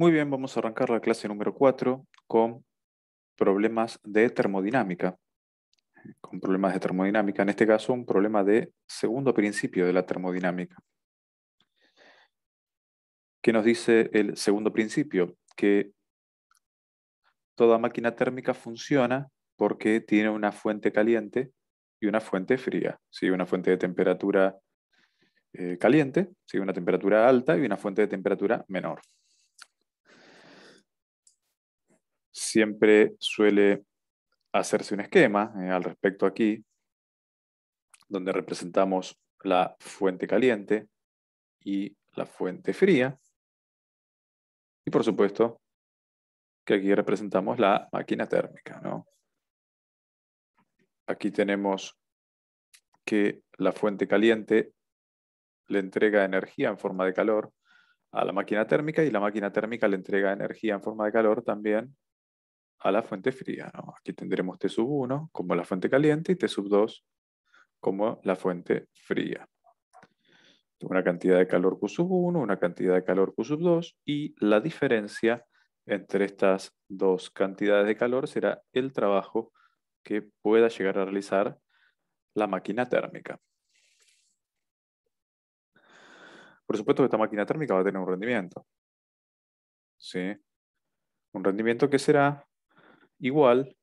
Muy bien, vamos a arrancar la clase número 4 con problemas de termodinámica. Con problemas de termodinámica, en este caso un problema de segundo principio de la termodinámica. ¿Qué nos dice el segundo principio? Que toda máquina térmica funciona porque tiene una fuente caliente y una fuente fría. ¿Sí? Una fuente de temperatura caliente, ¿sí? Una temperatura alta y una fuente de temperatura menor. Siempre suele hacerse un esquema al respecto aquí, donde representamos la fuente caliente y la fuente fría. Y por supuesto que aquí representamos la máquina térmica, ¿no? Aquí tenemos que la fuente caliente le entrega energía en forma de calor a la máquina térmica y la máquina térmica le entrega energía en forma de calor también a la fuente fría, ¿no? Aquí tendremos T sub 1 como la fuente caliente y T sub 2 como la fuente fría. Una cantidad de calor Q sub 1, una cantidad de calor Q sub 2 y la diferencia entre estas dos cantidades de calor será el trabajo que pueda llegar a realizar la máquina térmica. Por supuesto que esta máquina térmica va a tener un rendimiento, ¿sí? Un rendimiento que será igual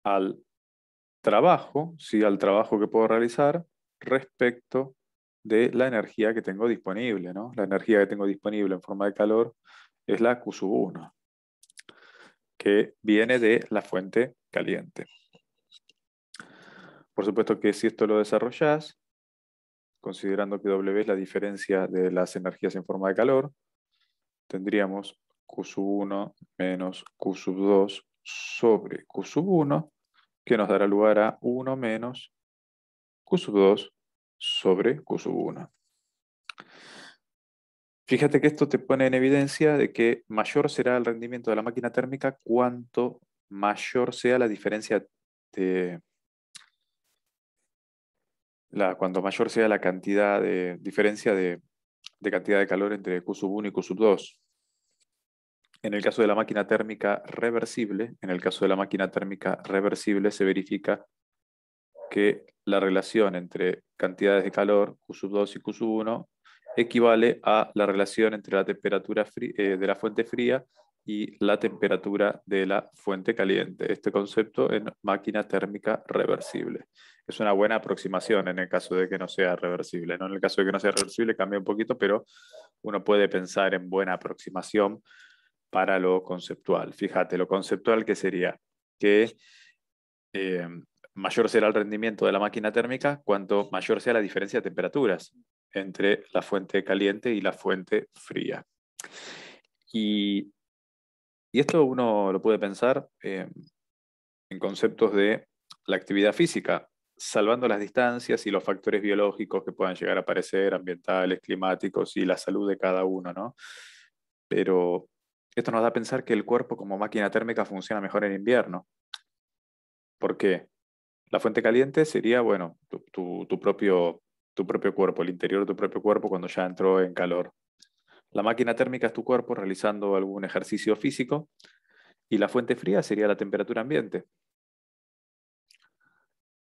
al trabajo, ¿sí? Al trabajo que puedo realizar respecto de la energía que tengo disponible, ¿no? La energía que tengo disponible en forma de calor es la Q sub 1, que viene de la fuente caliente. Por supuesto que si esto lo desarrollas, considerando que W es la diferencia de las energías en forma de calor, tendríamos Q sub 1 menos Q sub 2 sobre Q sub 1, que nos dará lugar a 1 menos Q sub 2 sobre Q sub 1. Fíjate que esto te pone en evidencia de que mayor será el rendimiento de la máquina térmica cuanto mayor sea la diferencia de cuanto mayor sea la cantidad de diferencia de cantidad de calor entre Q sub 1 y Q sub 2. En el caso de la máquina térmica reversible, se verifica que la relación entre cantidades de calor Q sub 2 y Q sub 1 equivale a la relación entre la temperatura de la fuente fría y la temperatura de la fuente caliente. Este concepto en máquina térmica reversible. Es una buena aproximación en el caso de que no sea reversible, ¿no? En el caso de que no sea reversible cambia un poquito, pero uno puede pensar en buena aproximación para lo conceptual. Fíjate, lo conceptual que sería que eh, mayor será el rendimiento de la máquina térmica cuanto mayor sea la diferencia de temperaturas entre la fuente caliente y la fuente fría. Y, y esto uno lo puede pensar en conceptos de la actividad física, salvando las distancias y los factores biológicos que puedan llegar a aparecer, ambientales, climáticos y la salud de cada uno, ¿no? Pero esto nos da a pensar que el cuerpo como máquina térmica funciona mejor en invierno. ¿Por qué? La fuente caliente sería, bueno, tu propio cuerpo, el interior de tu propio cuerpo cuando ya entró en calor. La máquina térmica es tu cuerpo realizando algún ejercicio físico y la fuente fría sería la temperatura ambiente.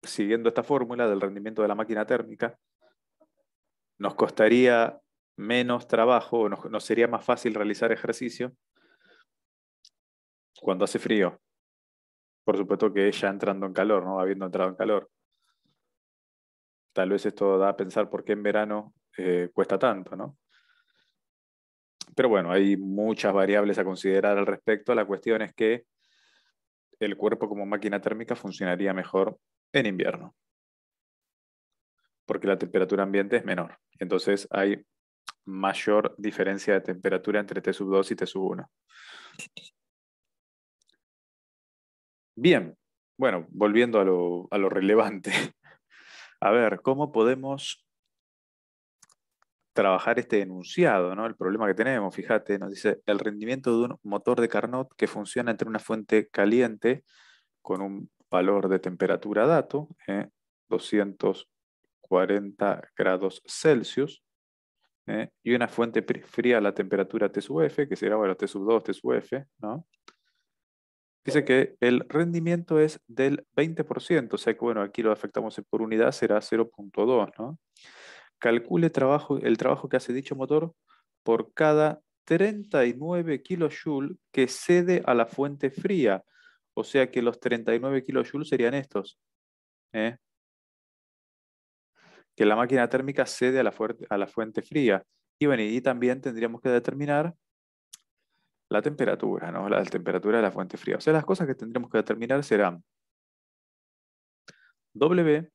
Siguiendo esta fórmula del rendimiento de la máquina térmica, nos costaría menos trabajo o nos sería más fácil realizar ejercicio cuando hace frío. Por supuesto que ya entrando en calor, ¿no? Habiendo entrado en calor. Tal vez esto da a pensar por qué en verano cuesta tanto, ¿no? Pero bueno, hay muchas variables a considerar al respecto. La cuestión es que el cuerpo como máquina térmica funcionaría mejor en invierno, porque la temperatura ambiente es menor. Entonces hay mayor diferencia de temperatura entre T sub 2 y T sub 1. Bien, bueno, volviendo a lo relevante. A ver, ¿cómo podemos trabajar este enunciado, ¿no? El problema que tenemos, fíjate, nos dice el rendimiento de un motor de Carnot que funciona entre una fuente caliente con un valor de temperatura dato, 240 grados Celsius, y una fuente fría a la temperatura T sub F, que será, bueno, T sub 2, T sub F, ¿no? Dice que el rendimiento es del 20%, o sea que, bueno, aquí lo afectamos por unidad, será 0,2, ¿no? Calcule el trabajo que hace dicho motor por cada 39 kJ que cede a la fuente fría. O sea que los 39 kJ serían estos. ¿eh? Que la máquina térmica cede a la fuente fría. Y bueno, y también tendríamos que determinar la temperatura, ¿no? La temperatura de la fuente fría. O sea, las cosas que tendremos que determinar serán W,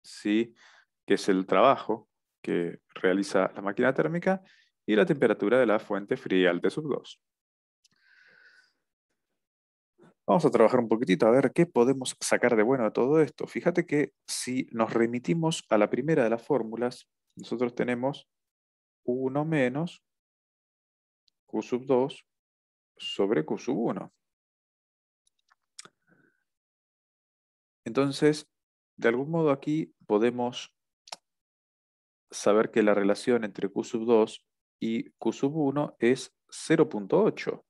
¿sí? Que es el trabajo que realiza la máquina térmica, y la temperatura de la fuente fría, el T sub 2. Vamos a trabajar un poquitito a ver qué podemos sacar de bueno de todo esto. Fíjate que si nos remitimos a la primera de las fórmulas, nosotros tenemos 1 menos Q sub 2 sobre Q sub 1. Entonces, de algún modo aquí podemos saber que la relación entre Q sub 2 y Q sub 1 es 0,8.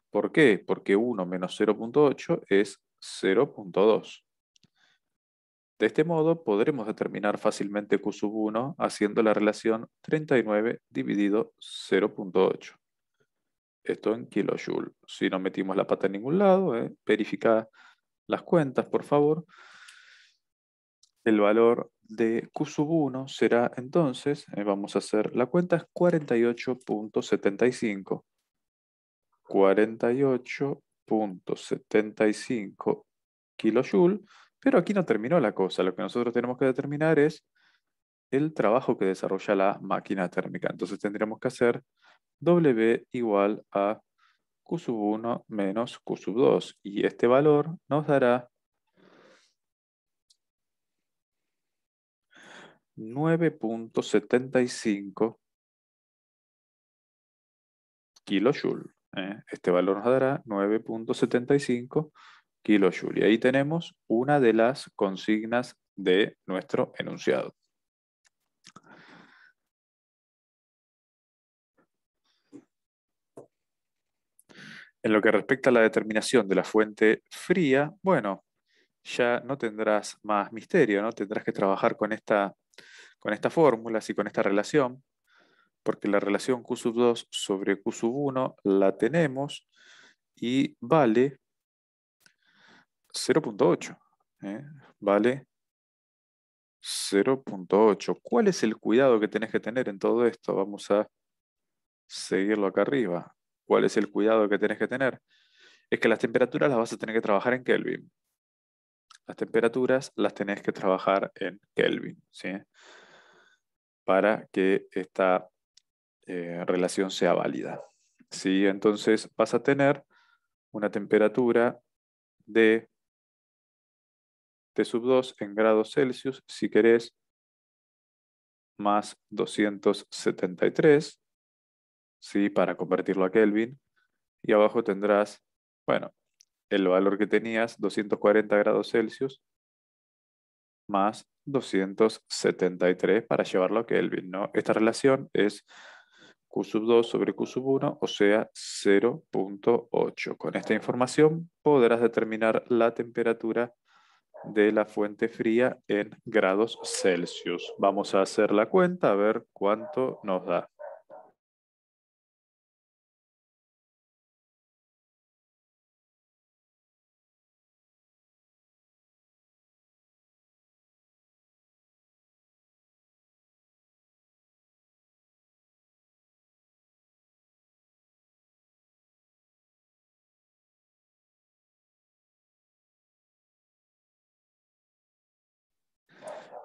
¿Por qué? Porque 1 menos 0,8 es 0,2. De este modo podremos determinar fácilmente Q sub 1 haciendo la relación 39 dividido 0,8. Esto en kilojoule. Si no metimos la pata en ningún lado, verifica las cuentas, por favor. El valor de Q sub 1 será entonces, vamos a hacer la cuenta, es 48,75. 48,75 kilojoule, pero aquí no terminó la cosa. Lo que nosotros tenemos que determinar es el trabajo que desarrolla la máquina térmica. Entonces tendríamos que hacer W igual a Q sub 1 menos Q sub 2. Y este valor nos dará 9,75 kilojoule. Este valor nos dará 9,75 kilojoule. Y ahí tenemos una de las consignas de nuestro enunciado. En lo que respecta a la determinación de la fuente fría, bueno, ya no tendrás más misterio, ¿no? Tendrás que trabajar con estas fórmulas y con esta relación, porque la relación Q sub 2 sobre Q sub 1 la tenemos y vale 0,8. Vale 0,8. ¿Cuál es el cuidado que tenés que tener en todo esto? Vamos a seguirlo acá arriba. ¿Cuál es el cuidado que tenés que tener? Es que las temperaturas las vas a tener que trabajar en Kelvin. Las temperaturas las tenés que trabajar en Kelvin, ¿sí? Para que esta relación sea válida. ¿Sí? Entonces vas a tener una temperatura de T sub 2 en grados Celsius, si querés, más 273, ¿sí? Para convertirlo a Kelvin. Y abajo tendrás, bueno, el valor que tenías, 240 grados Celsius, más 273 para llevarlo a Kelvin, ¿no? Esta relación es Q sub 2 sobre Q sub 1, o sea, 0,8. Con esta información podrás determinar la temperatura de la fuente fría en grados Celsius. Vamos a hacer la cuenta a ver cuánto nos da.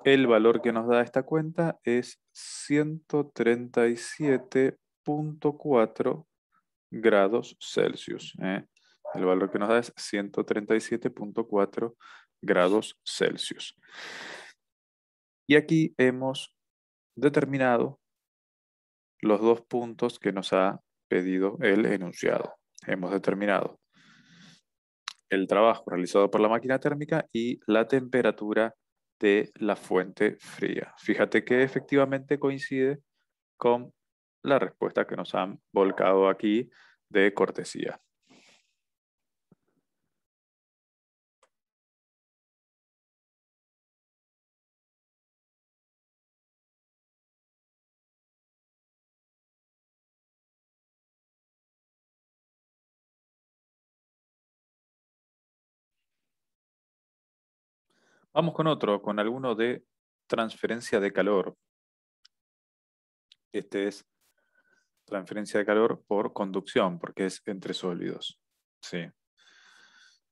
El valor que nos da esta cuenta es 137,4 grados Celsius. El valor que nos da es 137,4 grados Celsius. Y aquí hemos determinado los dos puntos que nos ha pedido el enunciado. Hemos determinado el trabajo realizado por la máquina térmica y la temperatura de la fuente fría. Fíjate que efectivamente coincide con la respuesta que nos han volcado aquí de cortesía. Vamos con otro, con alguno de transferencia de calor. Este es transferencia de calor por conducción, porque es entre sólidos. Sí.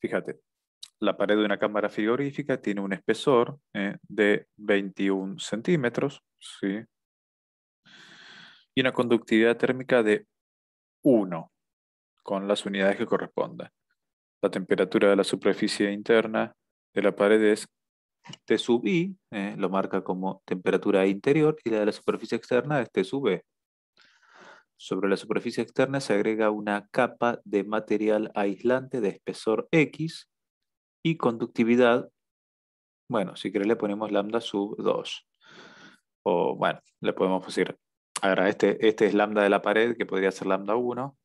Fíjate, la pared de una cámara frigorífica tiene un espesor de 21 centímetros, ¿sí? Y una conductividad térmica de 1, con las unidades que correspondan. La temperatura de la superficie interna de la pared es T sub I, lo marca como temperatura interior, y la de la superficie externa es T sub B. Sobre la superficie externa se agrega una capa de material aislante de espesor X y conductividad, bueno, si querés le ponemos lambda sub 2. O bueno, le podemos decir, ahora este es lambda de la pared, que podría ser lambda 1,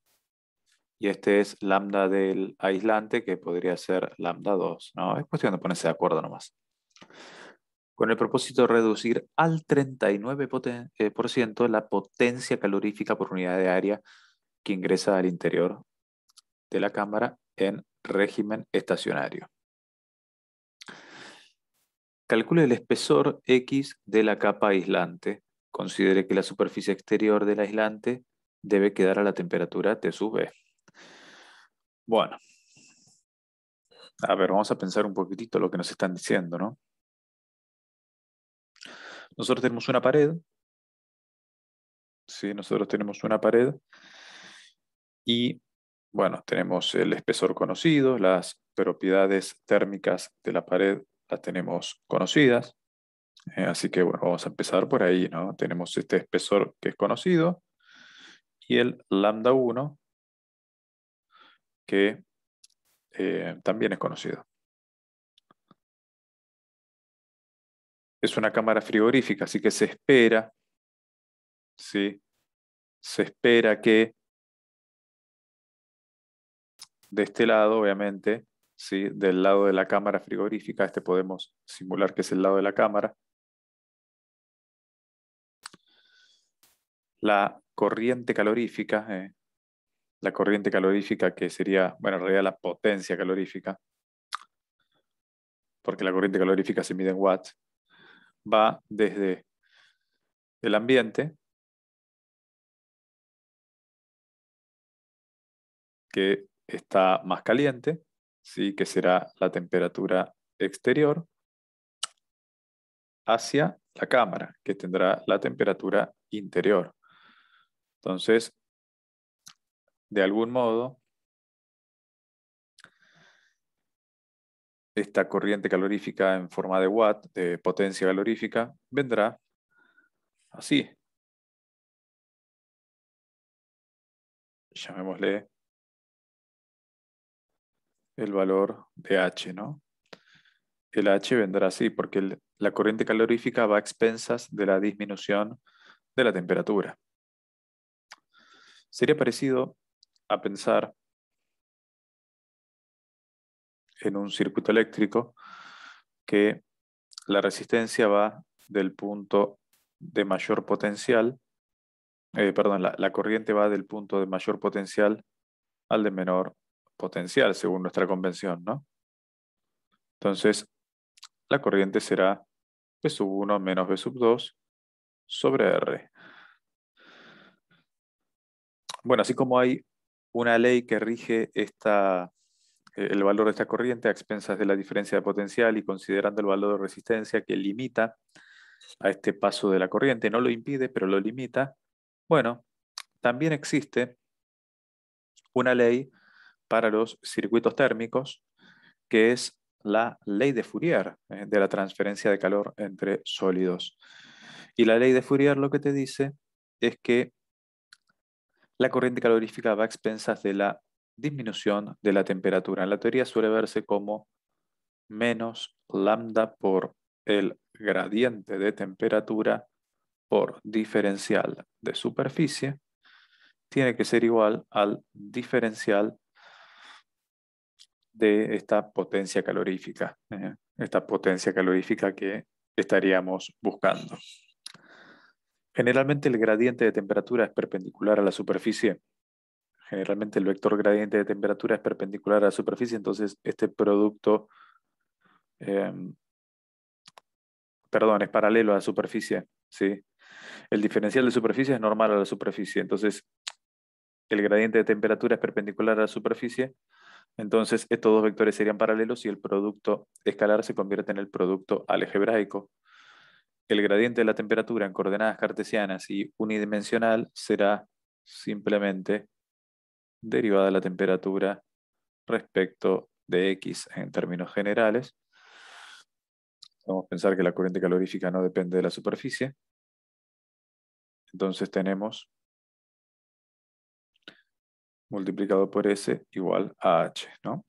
y este es lambda del aislante, que podría ser lambda 2, ¿no? Es cuestión de ponerse de acuerdo nomás. Con el propósito de reducir al 39% la potencia calorífica por unidad de área que ingresa al interior de la cámara en régimen estacionario. Calcule el espesor X de la capa aislante. Considere que la superficie exterior del aislante debe quedar a la temperatura T sub B. Bueno, a ver, vamos a pensar un poquitito lo que nos están diciendo, ¿no? Nosotros tenemos una pared, ¿sí? Nosotros tenemos una pared y, bueno, tenemos el espesor conocido, las propiedades térmicas de la pared las tenemos conocidas. Así que, bueno, vamos a empezar por ahí, ¿no? Tenemos este espesor que es conocido y el lambda 1 que también es conocido. Es una cámara frigorífica, así que se espera, ¿sí? Se espera que de este lado, obviamente, ¿sí? Del lado de la cámara frigorífica, este podemos simular que es el lado de la cámara, la corriente calorífica que sería, bueno, en realidad la potencia calorífica, porque la corriente calorífica se mide en watts, va desde el ambiente, que está más caliente, ¿sí? Que será la temperatura exterior, hacia la cámara, que tendrá la temperatura interior. Entonces, de algún modo, esta corriente calorífica en forma de watt, de potencia calorífica, vendrá así. Llamémosle el valor de H, ¿no? El H vendrá así porque la corriente calorífica va a expensas de la disminución de la temperatura. Sería parecido a pensar en un circuito eléctrico que la resistencia va del punto de mayor potencial, perdón, la corriente va del punto de mayor potencial al de menor potencial, según nuestra convención, ¿no? Entonces, la corriente será B sub 1 menos B sub 2 sobre R. Bueno, así como hay una ley que rige el valor de esta corriente a expensas de la diferencia de potencial y considerando el valor de resistencia que limita a este paso de la corriente, no lo impide, pero lo limita. Bueno, también existe una ley para los circuitos térmicos, que es la ley de Fourier, de la transferencia de calor entre sólidos. Y la ley de Fourier lo que te dice es que la corriente calorífica va a expensas de la disminución de la temperatura. En la teoría suele verse como menos lambda por el gradiente de temperatura por diferencial de superficie tiene que ser igual al diferencial de esta potencia calorífica. Esta potencia calorífica que estaríamos buscando. Generalmente el gradiente de temperatura es perpendicular a la superficie. Generalmente el vector gradiente de temperatura es perpendicular a la superficie, entonces este producto, perdón, es paralelo a la superficie, ¿sí? El diferencial de superficie es normal a la superficie, entonces el gradiente de temperatura es perpendicular a la superficie, entonces estos dos vectores serían paralelos y el producto escalar se convierte en el producto algebraico. El gradiente de la temperatura en coordenadas cartesianas y unidimensional será simplemente derivada de la temperatura respecto de X en términos generales. Vamos a pensar que la corriente calorífica no depende de la superficie. Entonces tenemos multiplicado por S igual a H, ¿no?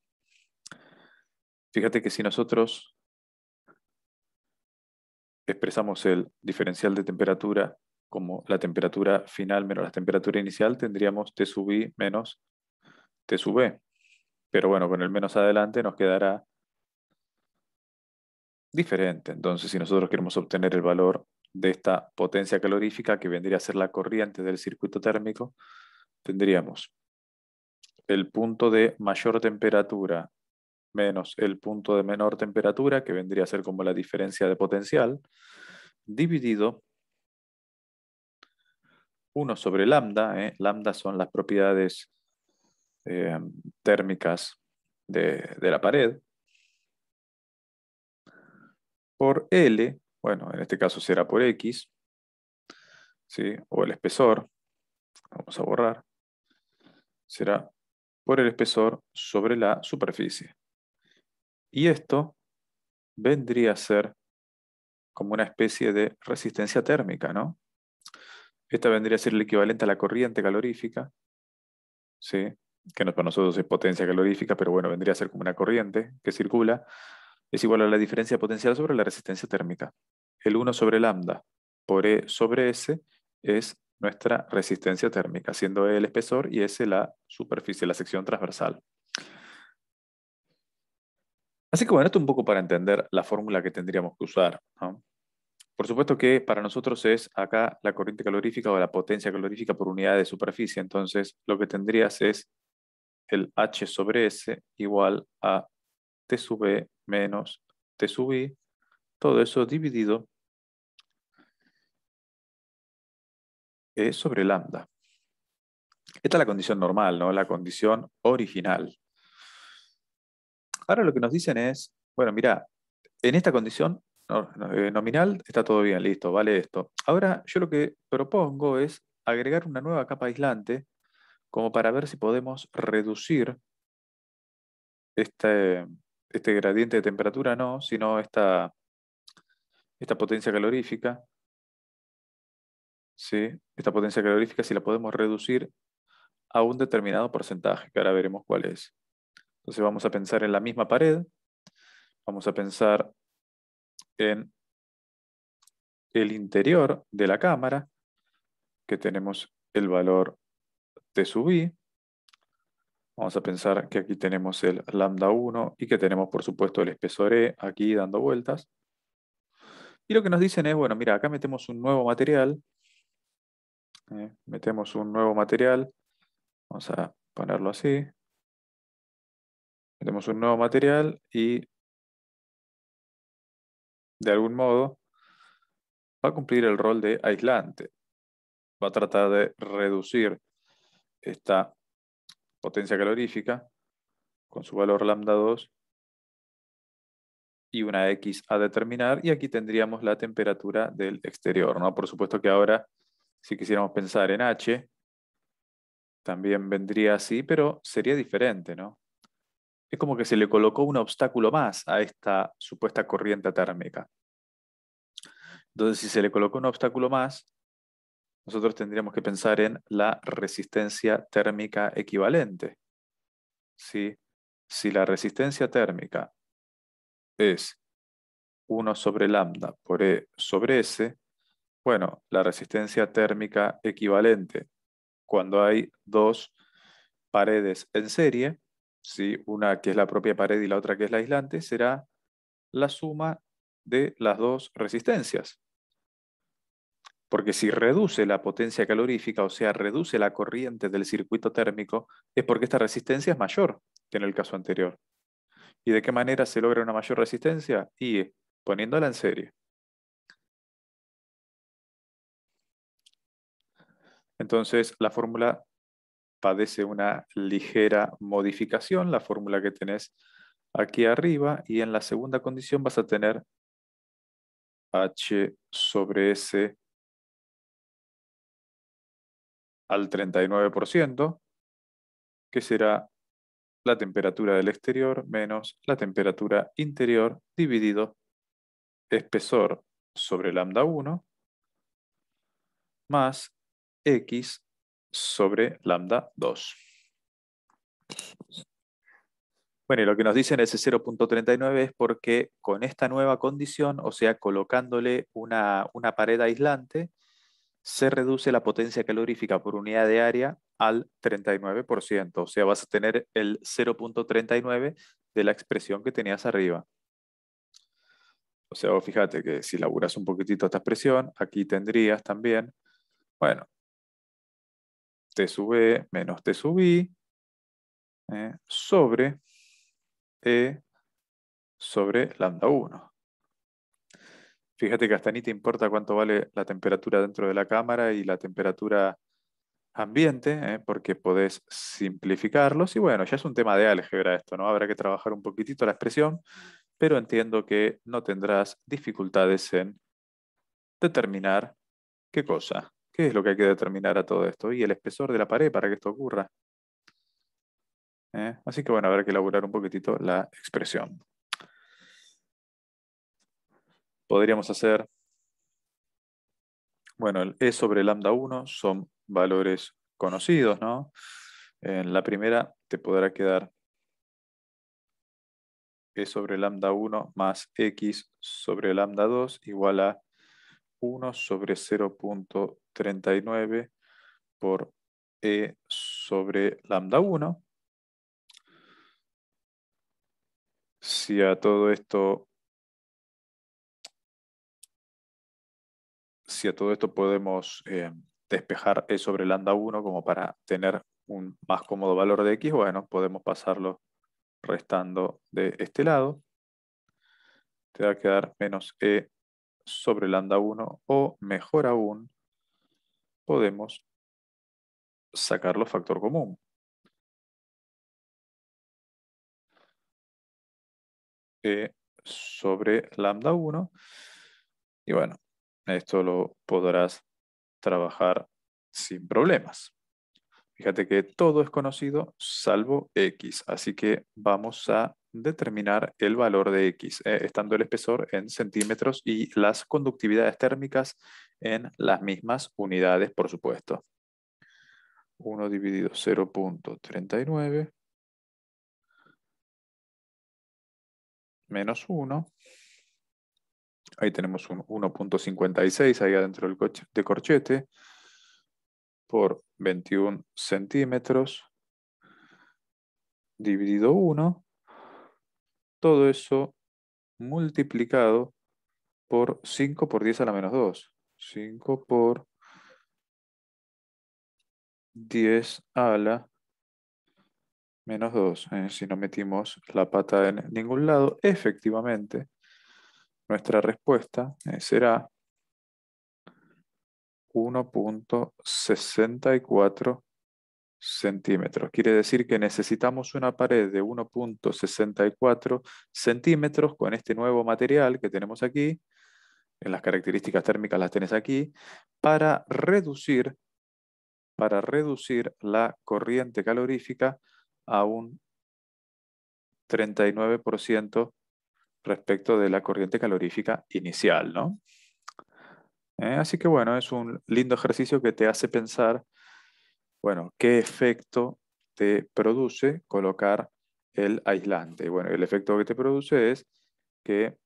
Fíjate que si nosotros expresamos el diferencial de temperatura como la temperatura final menos la temperatura inicial, tendríamos T sub I menos T sub B. Pero bueno, con el menos adelante nos quedará diferente. Entonces, si nosotros queremos obtener el valor de esta potencia calorífica, que vendría a ser la corriente del circuito térmico, tendríamos el punto de mayor temperatura menos el punto de menor temperatura, que vendría a ser como la diferencia de potencial, dividido 1 sobre lambda. Lambda son las propiedades térmicas de la pared, por L, bueno, en este caso será por X, ¿sí? O el espesor, vamos a borrar, será por el espesor sobre la superficie. Y esto vendría a ser como una especie de resistencia térmica, ¿no? Esta vendría a ser el equivalente a la corriente calorífica, ¿sí? Que no para nosotros es potencia calorífica, pero bueno, vendría a ser como una corriente que circula, es igual a la diferencia potencial sobre la resistencia térmica. El 1 sobre lambda por E sobre S es nuestra resistencia térmica, siendo E el espesor y S la superficie, la sección transversal. Así que bueno, esto un poco para entender la fórmula que tendríamos que usar, ¿no? Por supuesto que para nosotros es acá la corriente calorífica o la potencia calorífica por unidad de superficie. Entonces lo que tendrías es el H sobre S igual a T sub E menos T sub I. Todo eso dividido E sobre lambda. Esta es la condición normal, ¿no? La condición original. Ahora lo que nos dicen es, bueno, mira, en esta condición nominal está todo bien, listo, vale esto. Ahora yo lo que propongo es agregar una nueva capa aislante como para ver si podemos reducir este, este gradiente de temperatura, no, sino esta potencia calorífica, ¿sí? Esta potencia calorífica si la podemos reducir a un determinado porcentaje, que ahora veremos cuál es. Entonces vamos a pensar en la misma pared, vamos a pensar en el interior de la cámara, que tenemos el valor T sub I. Vamos a pensar que aquí tenemos el lambda 1 y que tenemos, por supuesto, el espesor E aquí dando vueltas. Y lo que nos dicen es, bueno, mira, acá metemos un nuevo material. Metemos un nuevo material. Vamos a ponerlo así. Metemos un nuevo material y, de algún modo, va a cumplir el rol de aislante. Va a tratar de reducir esta potencia calorífica con su valor lambda 2 y una X a determinar, y aquí tendríamos la temperatura del exterior, ¿no? Por supuesto que ahora, si quisiéramos pensar en H, también vendría así, pero sería diferente, ¿no? Es como que se le colocó un obstáculo más a esta supuesta corriente térmica. Entonces, si se le colocó un obstáculo más, nosotros tendríamos que pensar en la resistencia térmica equivalente. ¿Sí? Si la resistencia térmica es 1 sobre lambda por E sobre S, Bueno, la resistencia térmica equivalente cuando hay dos paredes en serie, ¿sí? Una que es la propia pared y la otra que es la aislante, será la suma de las dos resistencias. Porque si reduce la potencia calorífica, o sea, reduce la corriente del circuito térmico, es porque esta resistencia es mayor que en el caso anterior. ¿Y de qué manera se logra una mayor resistencia? Y poniéndola en serie. Entonces, la fórmula padece una ligera modificación, la fórmula que tenés aquí arriba, y en la segunda condición vas a tener H sobre S al 39%, que será la temperatura del exterior menos la temperatura interior dividido espesor sobre lambda 1 más X sobre lambda 2. Bueno, y lo que nos dicen ese 0.39 es porque con esta nueva condición, o sea, colocándole una pared aislante, se reduce la potencia calorífica por unidad de área al 39%. O sea, vas a tener el 0.39 de la expresión que tenías arriba. O sea, vos fíjate que si laburas un poquitito esta expresión, aquí tendrías también, bueno, T sub E menos T sub I sobre E sobre lambda 1. Fíjate que hasta ni te importa cuánto vale la temperatura dentro de la cámara y la temperatura ambiente, porque podés simplificarlos. Y bueno, ya es un tema de álgebra esto, ¿no? Habrá que trabajar un poquitito la expresión, pero entiendo que no tendrás dificultades en determinar qué cosa, qué es lo que hay que determinar a todo esto, y el espesor de la pared para que esto ocurra. Así que bueno, habrá que elaborar un poquitito la expresión. Podríamos hacer, bueno, el E sobre lambda 1 son valores conocidos, ¿no? En la primera te podrá quedar E sobre lambda 1 más X sobre lambda 2 igual a 1 sobre 0.39 por E sobre lambda 1. Si a todo esto podemos despejar E sobre lambda 1 como para tener un más cómodo valor de X, bueno, podemos pasarlo restando de este lado. Te va a quedar menos E sobre lambda 1, o mejor aún, podemos sacarlo factor común. E sobre lambda 1. Y bueno, esto lo podrás trabajar sin problemas. Fíjate que todo es conocido salvo X, así que vamos a determinar el valor de X, estando el espesor en centímetros y las conductividades térmicas en las mismas unidades, por supuesto. 1 dividido 0.39 menos 1. Ahí tenemos un 1.56 ahí adentro de corchete por 21 centímetros dividido 1. Todo eso multiplicado por 5 por 10 a la menos 2. 5 por 10 a la menos 2. Si no metimos la pata en ningún lado, efectivamente, nuestra respuesta será 1.64 centímetros. Quiere decir que necesitamos una pared de 1.64 centímetros con este nuevo material que tenemos aquí, en las características térmicas las tenés aquí, para reducir la corriente calorífica a un 39% respecto de la corriente calorífica inicial, ¿no? Así que bueno, es un lindo ejercicio que te hace pensar, bueno, qué efecto te produce colocar el aislante. Bueno, el efecto que te produce es que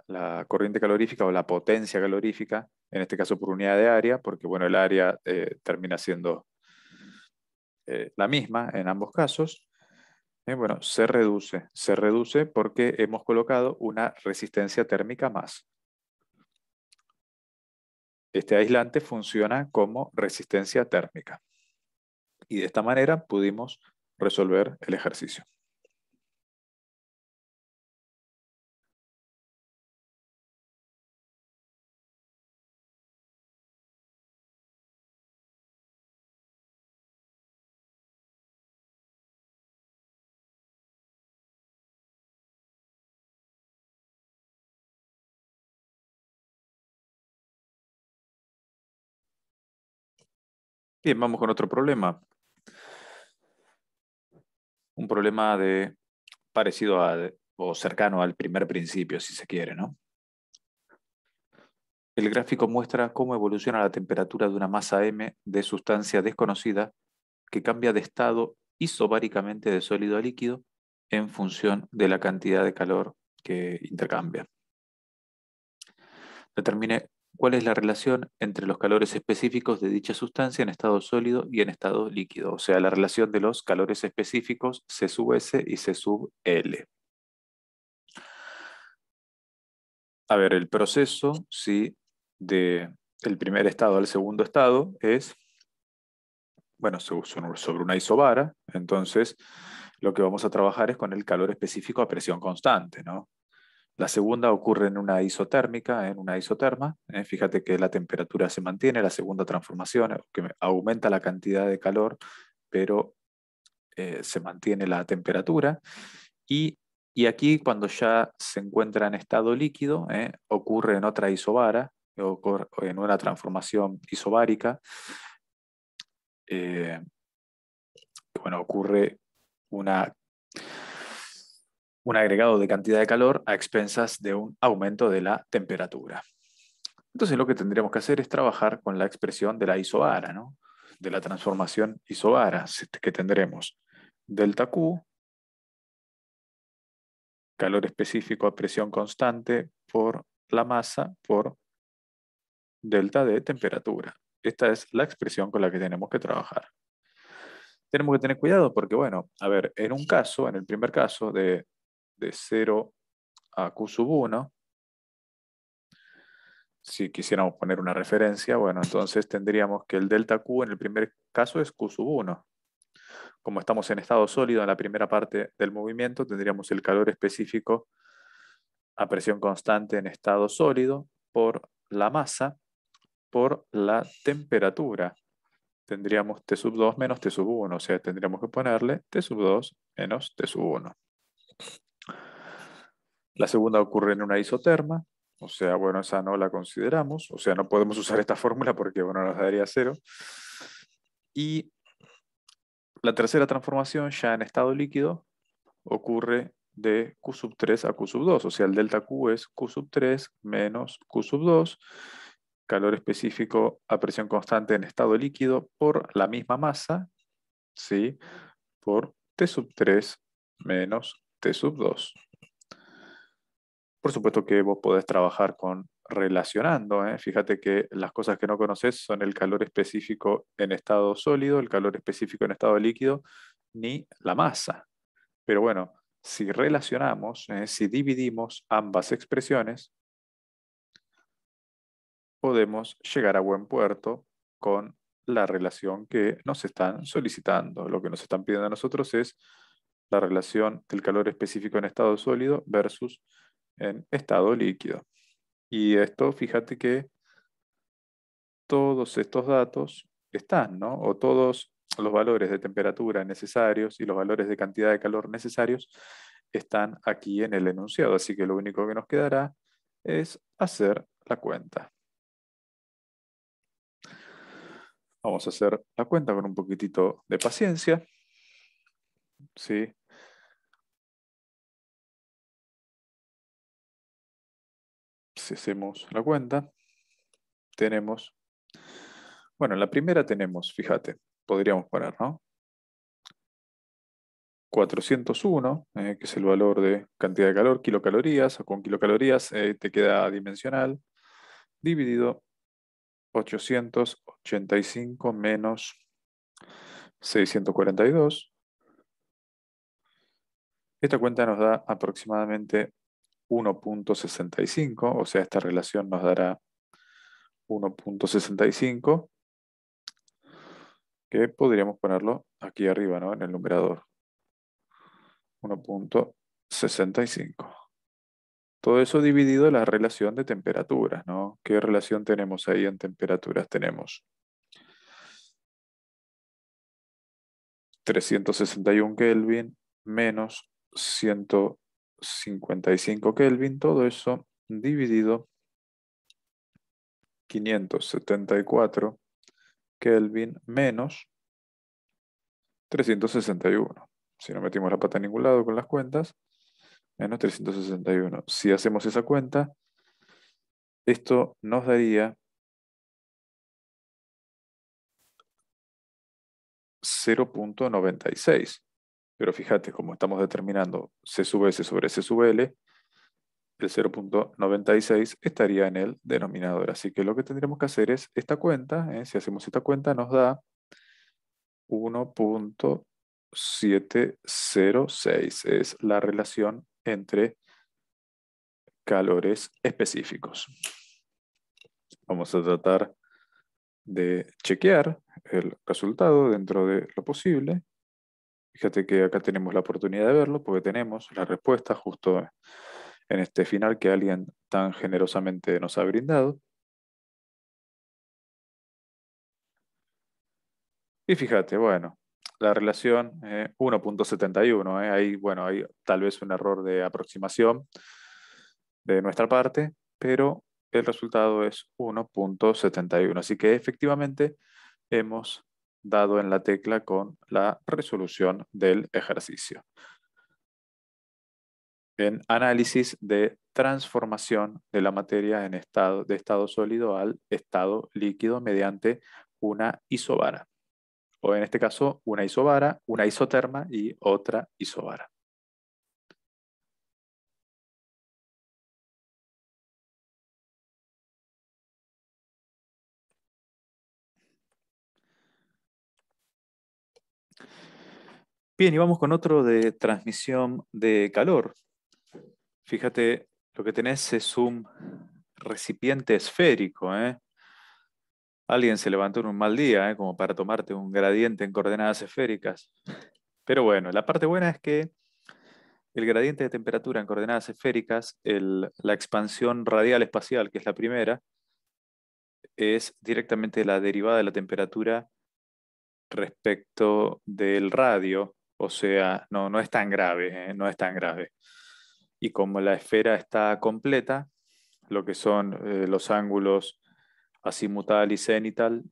la corriente calorífica o la potencia calorífica, en este caso por unidad de área, porque bueno, el área termina siendo la misma en ambos casos. Bueno, se reduce porque hemos colocado una resistencia térmica más. Este aislante funciona como resistencia térmica. Y de esta manera pudimos resolver el ejercicio. Bien, vamos con otro problema. Un problema parecido o cercano al primer principio, si se quiere, ¿no? El gráfico muestra cómo evoluciona la temperatura de una masa M de sustancia desconocida que cambia de estado isobáricamente de sólido a líquido en función de la cantidad de calor que intercambia. Determine cuál es la relación entre los calores específicos de dicha sustancia en estado sólido y en estado líquido, o sea, la relación de los calores específicos C sub S y C sub L. A ver, el proceso, sí, del primer estado al segundo estado es, bueno, sobre una isobara, entonces lo que vamos a trabajar es con el calor específico a presión constante, ¿no? La segunda ocurre en una isotérmica, en una isoterma. Fíjate que la temperatura se mantiene, la segunda transformación, que aumenta la cantidad de calor, pero se mantiene la temperatura. Y, y aquí, cuando ya se encuentra en estado líquido, ocurre en otra isobara, ocurre en una transformación isobárica. eh, bueno, ocurre una un agregado de cantidad de calor a expensas de un aumento de la temperatura. Entonces lo que tendríamos que hacer es trabajar con la expresión de la isobara, ¿no? De la transformación isobara, que tendremos delta Q, calor específico a presión constante por la masa por delta de temperatura. Esta es la expresión con la que tenemos que trabajar. Tenemos que tener cuidado porque, bueno, a ver, en un caso, en el primer caso de 0 a Q sub 1, si quisiéramos poner una referencia, bueno, entonces tendríamos que el delta Q en el primer caso es Q sub 1. Como estamos en estado sólido en la primera parte del movimiento, tendríamos el calor específico a presión constante en estado sólido por la masa por la temperatura. Tendríamos T sub 2 menos T sub 1, o sea, tendríamos que ponerle T sub 2 menos T sub 1. La segunda ocurre en una isoterma, o sea, bueno, esa no la consideramos, o sea, no podemos usar esta fórmula porque, bueno, nos daría 0. Y la tercera transformación, ya en estado líquido, ocurre de Q sub 3 a Q sub 2, o sea, el delta Q es Q sub 3 menos Q sub 2, calor específico a presión constante en estado líquido por la misma masa, ¿sí? Por T sub 3 menos T sub 2. Por supuesto que vos podés trabajar con relacionando, ¿eh? Fíjate que las cosas que no conoces son el calor específico en estado sólido, el calor específico en estado líquido, ni la masa. Pero bueno, si relacionamos, si dividimos ambas expresiones, podemos llegar a buen puerto con la relación que nos están solicitando. Lo que nos están pidiendo a nosotros es la relación del calor específico en estado sólido versus en estado líquido. Y esto, fíjate que todos estos datos están, ¿no? O todos los valores de temperatura necesarios y los valores de cantidad de calor necesarios están aquí en el enunciado. Así que lo único que nos quedará es hacer la cuenta. Vamos a hacer la cuenta con un poquitito de paciencia. ¿Sí? Si hacemos la cuenta, tenemos, bueno, en la primera tenemos, fíjate, podríamos poner, ¿no? 401, que es el valor de cantidad de calor, kilocalorías, o con kilocalorías te queda dimensional, dividido 885 menos 642. Esta cuenta nos da aproximadamente 1.65, o sea, esta relación nos dará 1.65, que podríamos ponerlo aquí arriba, ¿no? En el numerador. 1.65. Todo eso dividido la relación de temperaturas, ¿no? ¿Qué relación tenemos ahí en temperaturas? Tenemos 361 Kelvin menos 155 Kelvin, todo eso dividido 574 Kelvin menos 361. Si no metimos la pata en ningún lado con las cuentas, menos 361. Si hacemos esa cuenta, esto nos daría 0.96. Pero fíjate, como estamos determinando C sub S sobre C sub L, el 0.96 estaría en el denominador. Así que lo que tendríamos que hacer es esta cuenta. Si hacemos esta cuenta nos da 1.706. Es la relación entre calores específicos. Vamos a tratar de chequear el resultado dentro de lo posible. Fíjate que acá tenemos la oportunidad de verlo porque tenemos la respuesta justo en este final que alguien tan generosamente nos ha brindado. Y fíjate, bueno, la relación 1.71, ahí, bueno, hay tal vez un error de aproximación de nuestra parte, pero el resultado es 1.71. Así que efectivamente hemos dado en la tecla con la resolución del ejercicio. En análisis de transformación de la materia de estado sólido al estado líquido mediante una isobara. O en este caso, una isobara, una isoterma y otra isobara. Bien, y vamos con otro de transmisión de calor. Fíjate, lo que tenés es un recipiente esférico, ¿eh? Alguien se levantó en un mal día, como para tomarte un gradiente en coordenadas esféricas. Pero bueno, la parte buena es que el gradiente de temperatura en coordenadas esféricas, la expansión radial espacial, que es la primera, es directamente la derivada de la temperatura respecto del radio, o sea, no es tan grave, no es tan grave. Y como la esfera está completa, lo que son los ángulos azimutal y cenital,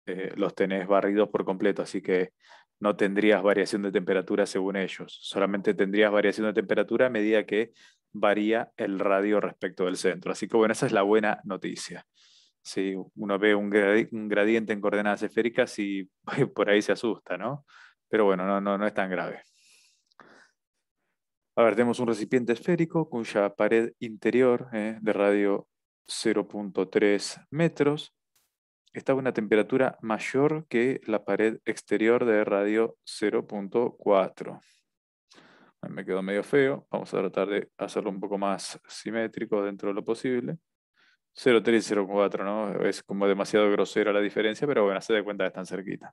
los tenés barridos por completo, así que no tendrías variación de temperatura según ellos, solamente tendrías variación de temperatura a medida que varía el radio respecto del centro. Así que bueno, esa es la buena noticia. Si uno ve un gradiente en coordenadas esféricas y por ahí se asusta, ¿no? Pero bueno, no es tan grave. A ver, tenemos un recipiente esférico cuya pared interior de radio 0.3 metros está a una temperatura mayor que la pared exterior de radio 0.4. Me quedó medio feo. Vamos a tratar de hacerlo un poco más simétrico dentro de lo posible. 0.3 y 0.4, ¿no? Es como demasiado grosera la diferencia, pero bueno, se da cuenta que están cerquita.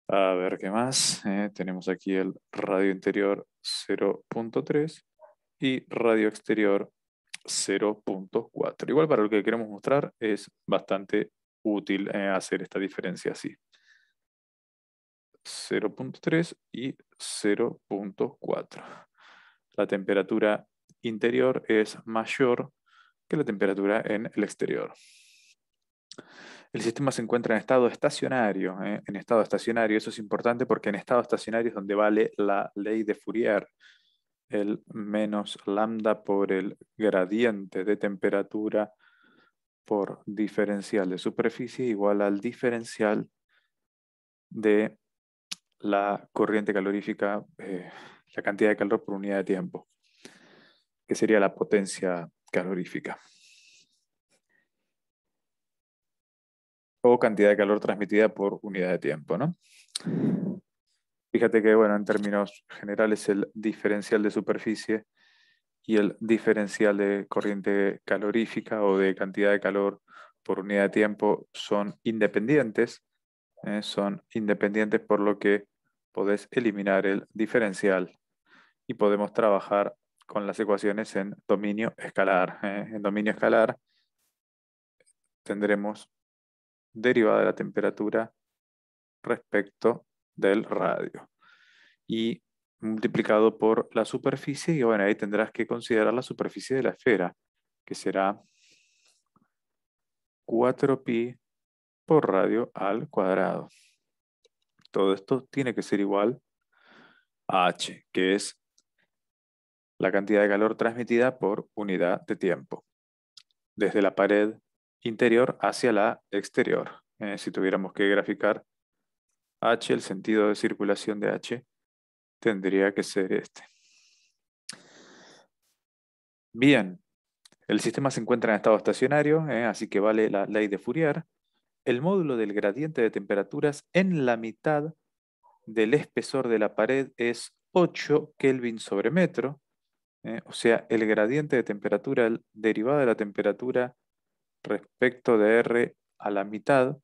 A ver qué más. Tenemos aquí el radio interior 0.3 y radio exterior 0.4. Igual para lo que queremos mostrar es bastante útil hacer esta diferencia así. 0.3 y 0.4. La temperatura interior es mayor que la temperatura en el exterior. El sistema se encuentra en estado estacionario. En estado estacionario, eso es importante porque en estado estacionario es donde vale la ley de Fourier, el menos lambda por el gradiente de temperatura por diferencial de superficie igual al diferencial de la corriente calorífica, la cantidad de calor por unidad de tiempo, que sería la potencia calorífica. O cantidad de calor transmitida por unidad de tiempo, ¿no? Fíjate que, bueno, en términos generales, el diferencial de superficie y el diferencial de corriente calorífica o de cantidad de calor por unidad de tiempo son independientes. Son independientes, por lo que podés eliminar el diferencial y podemos trabajar con las ecuaciones en dominio escalar. En dominio escalar tendremos derivada de la temperatura respecto del radio y multiplicado por la superficie, y bueno, ahí tendrás que considerar la superficie de la esfera, que será 4pi por radio al cuadrado. Todo esto tiene que ser igual a h, que es la cantidad de calor transmitida por unidad de tiempo, desde la pared interior hacia la exterior. Si tuviéramos que graficar h, el sentido de circulación de h tendría que ser este. Bien, el sistema se encuentra en estado estacionario, así que vale la ley de Fourier. El módulo del gradiente de temperaturas en la mitad del espesor de la pared es 8 Kelvin sobre metro. O sea, el gradiente de temperatura, el derivado de la temperatura respecto de R a la mitad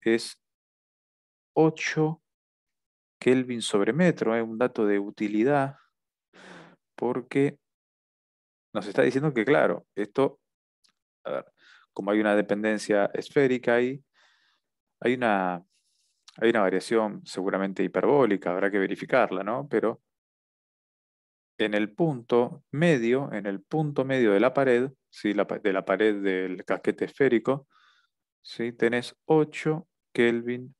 es 8 Kelvin sobre metro. Un dato de utilidad, porque nos está diciendo que, claro, esto, a ver, como hay una dependencia esférica ahí, hay una variación seguramente hiperbólica, habrá que verificarla, ¿no? Pero en el punto medio de la pared, ¿sí? De la pared del casquete esférico, ¿sí? Tenés 8 Kelvin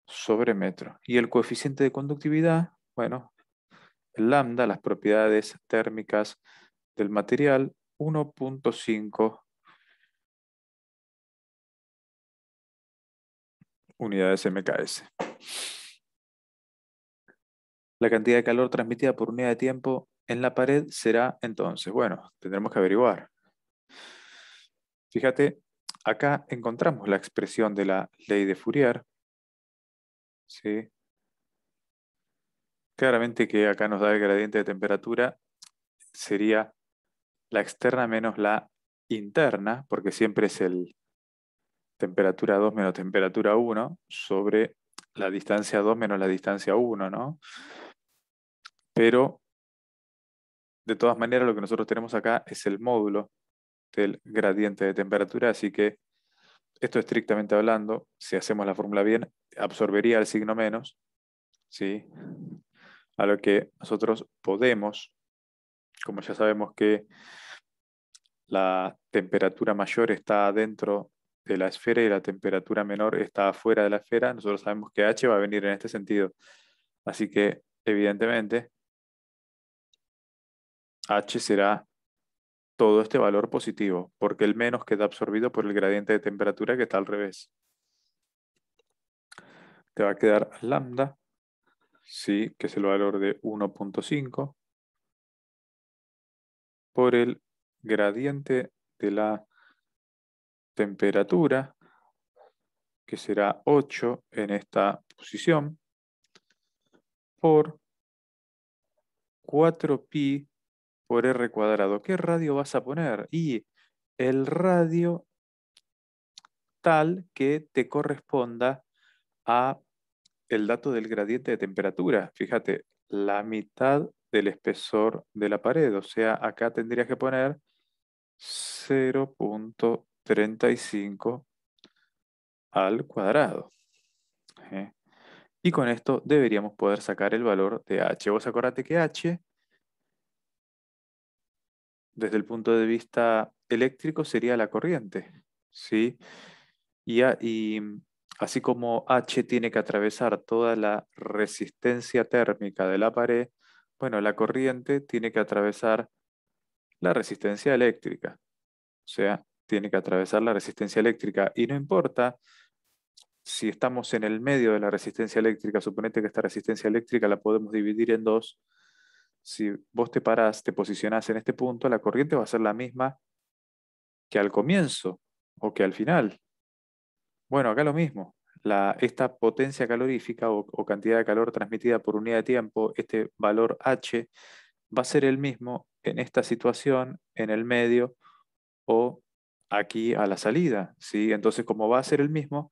sobre metro. Y el coeficiente de conductividad, bueno, el lambda, las propiedades térmicas del material, 1.5 unidades MKS. La cantidad de calor transmitida por unidad de tiempo en la pared será entonces, bueno, tendremos que averiguar. Fíjate, acá encontramos la expresión de la ley de Fourier, ¿sí? Claramente que acá nos da el gradiente de temperatura, sería la externa menos la interna, porque siempre es el temperatura 2 menos temperatura 1 sobre la distancia 2 menos la distancia 1, ¿no? Pero, de todas maneras, lo que nosotros tenemos acá es el módulo del gradiente de temperatura, así que esto estrictamente hablando, si hacemos la fórmula bien, absorbería el signo menos, ¿sí? A lo que nosotros podemos, como ya sabemos que la temperatura mayor está dentro de la esfera y la temperatura menor está afuera de la esfera, nosotros sabemos que h va a venir en este sentido. Así que, evidentemente, h será todo este valor positivo, porque el menos queda absorbido por el gradiente de temperatura que está al revés. Te va a quedar lambda, sí, que es el valor de 1.5, por el gradiente de la temperatura, que será 8 en esta posición, por 4pi por r cuadrado. ¿Qué radio vas a poner? Y el radio tal que te corresponda a el dato del gradiente de temperatura. Fíjate, la mitad del espesor de la pared. O sea, acá tendrías que poner 0.35 al cuadrado. Y con esto deberíamos poder sacar el valor de h. Vos acordate que h, desde el punto de vista eléctrico, sería la corriente, ¿sí? Y así como h tiene que atravesar toda la resistencia térmica de la pared, bueno, la corriente tiene que atravesar la resistencia eléctrica. O sea, tiene que atravesar la resistencia eléctrica. Y no importa si estamos en el medio de la resistencia eléctrica, suponete que esta resistencia eléctrica la podemos dividir en dos. Si vos te parás, te posicionás en este punto, la corriente va a ser la misma que al comienzo o que al final. Bueno, acá lo mismo. Esta potencia calorífica o cantidad de calor transmitida por unidad de tiempo, este valor H, va a ser el mismo en esta situación, en el medio o aquí a la salida, ¿sí? Entonces, como va a ser el mismo,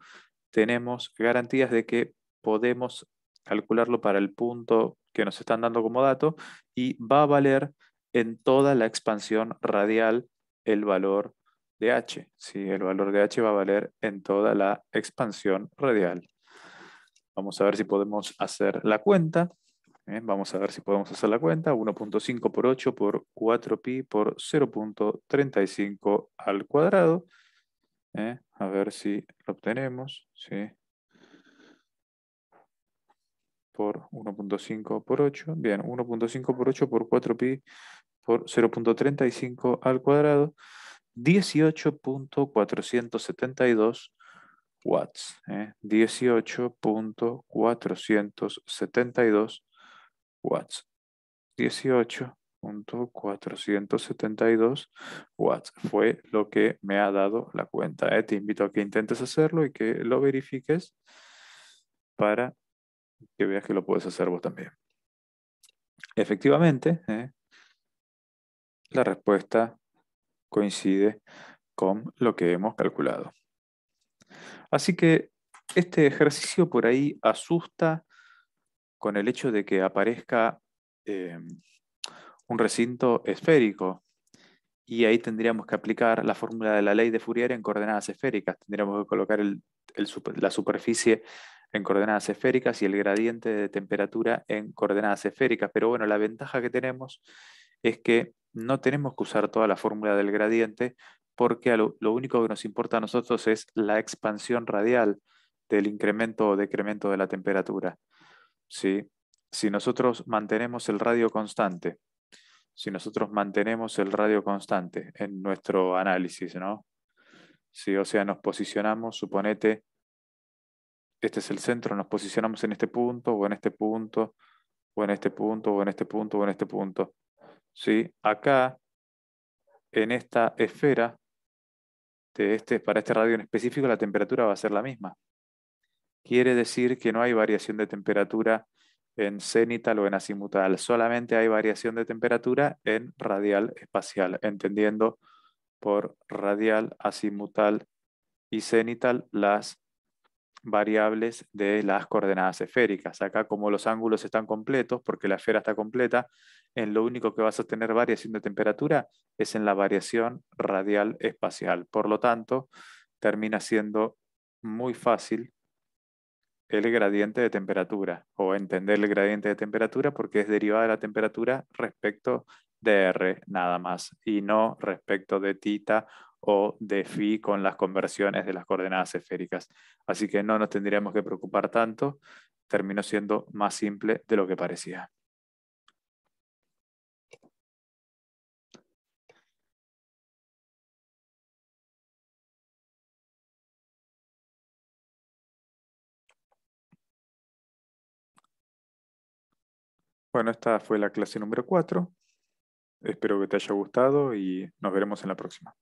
tenemos garantías de que podemos calcularlo para el punto que nos están dando como dato y va a valer en toda la expansión radial el valor de h. ¿Sí? El valor de h va a valer en toda la expansión radial. Vamos a ver si podemos hacer la cuenta. Vamos a ver si podemos hacer la cuenta. 1.5 por 8 por 4pi por 0.35 al cuadrado. A ver si lo obtenemos. ¿Sí? Por 1.5 por 8. Bien, 1.5 por 8 por 4pi por 0.35 al cuadrado. 18.472 watts. 18.472 watts. 18.472 watts fue lo que me ha dado la cuenta. Te invito a que intentes hacerlo y que lo verifiques para que veas que lo puedes hacer vos también. Efectivamente, la respuesta coincide con lo que hemos calculado. Así que este ejercicio por ahí asusta con el hecho de que aparezca un recinto esférico y ahí tendríamos que aplicar la fórmula de la ley de Fourier en coordenadas esféricas. Tendríamos que colocar la superficie en coordenadas esféricas y el gradiente de temperatura en coordenadas esféricas. Pero bueno, la ventaja que tenemos es que no tenemos que usar toda la fórmula del gradiente porque lo único que nos importa a nosotros es la expansión radial del incremento o decremento de la temperatura. ¿Sí? Si nosotros mantenemos el radio constante, si nosotros mantenemos el radio constante en nuestro análisis, ¿no? Sí, o sea, nos posicionamos, suponete, este es el centro, nos posicionamos en este punto, o en este punto, o en este punto, o en este punto, o en este punto. ¿Sí? Acá, en esta esfera, para este radio en específico, la temperatura va a ser la misma. Quiere decir que no hay variación de temperatura en cenital o en azimutal, solamente hay variación de temperatura en radial espacial, entendiendo por radial, azimutal y cenital las variables de las coordenadas esféricas. Acá, como los ángulos están completos, porque la esfera está completa, en lo único que vas a tener variación de temperatura es en la variación radial espacial. Por lo tanto, termina siendo muy fácil el gradiente de temperatura o entender el gradiente de temperatura porque es derivada de la temperatura respecto de R nada más y no respecto de tita o de phi con las conversiones de las coordenadas esféricas. Así que no nos tendríamos que preocupar tanto, terminó siendo más simple de lo que parecía. Bueno, esta fue la clase número 4. Espero que te haya gustado y nos veremos en la próxima.